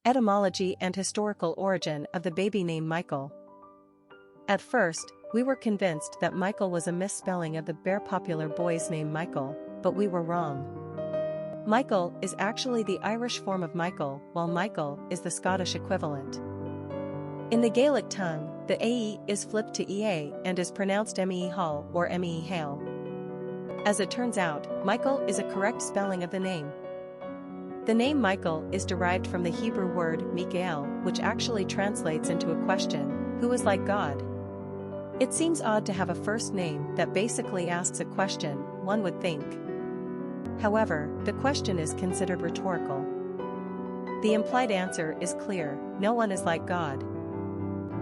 Etymology and historical origin of the baby name Micheal. At first, we were convinced that Micheal was a misspelling of the bare popular boy's name Michael, but we were wrong. Micheal is actually the Irish form of Michael, while Michael is the Scottish equivalent. In the Gaelic tongue, the AE is flipped to EA and is pronounced MEE-haul or MEE-hale. As it turns out, Micheal is a correct spelling of the name. The name Micheal is derived from the Hebrew word mikha'el, which actually translates into a question, who is like God? It seems odd to have a first name that basically asks a question, one would think. However, the question is considered rhetorical. The implied answer is clear, no one is like God.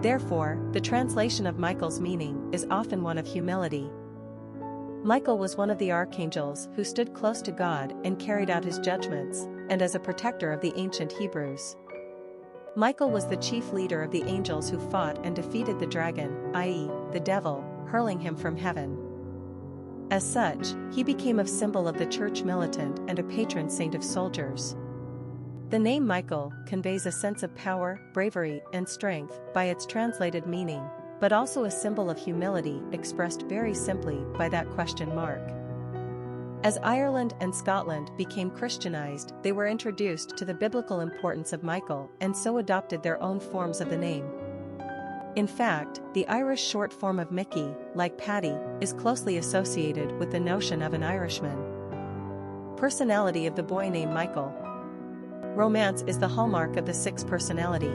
Therefore, the translation of Micheal's meaning is often one of humility. Micheal was one of the archangels who stood close to God and carried out his judgments, and as a protector of the ancient Hebrews. Micheal was the chief leader of the angels who fought and defeated the dragon, i.e., the devil, hurling him from heaven. As such, he became a symbol of the church militant and a patron saint of soldiers. The name Micheal conveys a sense of power, bravery, and strength by its translated meaning, but also a symbol of humility expressed very simply by that question mark. As Ireland and Scotland became Christianized, they were introduced to the biblical importance of Micheal and so adopted their own forms of the name. In fact, the Irish short form of Mickey, like Paddy, is closely associated with the notion of an Irishman. Personality of the boy named Micheal. Romance is the hallmark of the six personality.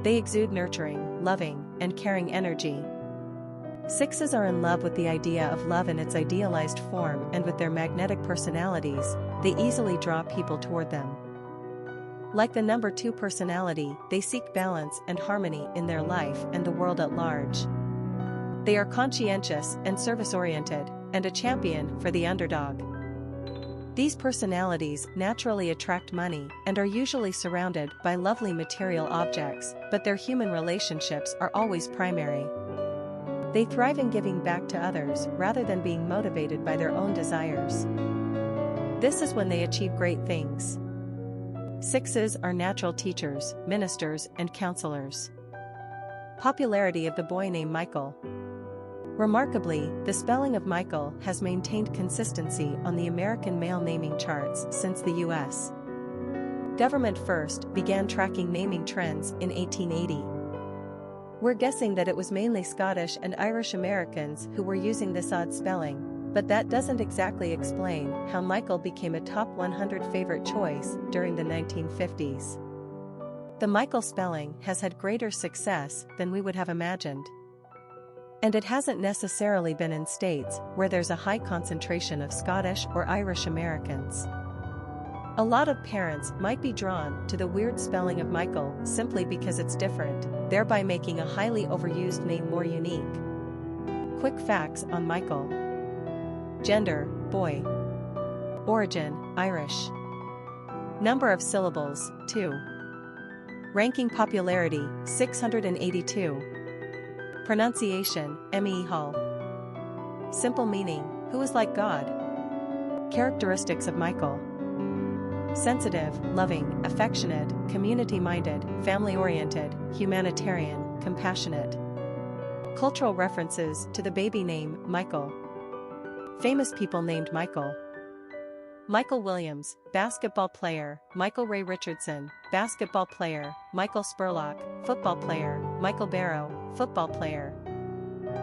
They exude nurturing, loving, and caring energy. Sixes are in love with the idea of love in its idealized form, and with their magnetic personalities, they easily draw people toward them. Like the number 2 personality, they seek balance and harmony in their life and the world at large. They are conscientious and service-oriented, and a champion for the underdog. These personalities naturally attract money and are usually surrounded by lovely material objects, but their human relationships are always primary. They thrive in giving back to others rather than being motivated by their own desires. This is when they achieve great things. Sixes are natural teachers, ministers, and counselors. Popularity of the boy named Micheal. Remarkably, the spelling of Micheal has maintained consistency on the American male naming charts since the U.S. government first began tracking naming trends in 1880. We're guessing that it was mainly Scottish and Irish Americans who were using this odd spelling, but that doesn't exactly explain how Micheal became a top 100 favorite choice during the 1950s. The Micheal spelling has had greater success than we would have imagined. And it hasn't necessarily been in states where there's a high concentration of Scottish or Irish Americans. A lot of parents might be drawn to the weird spelling of Micheal simply because it's different, thereby making a highly overused name more unique. Quick facts on Micheal. Gender, boy. Origin, Irish. Number of syllables, 2. Ranking popularity, 682. Pronunciation, MEE-hale. Simple meaning, who is like God? Characteristics of Micheal. Sensitive, loving, affectionate, community-minded, family-oriented, humanitarian, compassionate. Cultural references to the baby name Micheal. Famous people named Micheal. Micheal Williams, basketball player. Micheal Ray Richardson, basketball player. Micheal Spurlock, football player. Micheal Barrow, football player.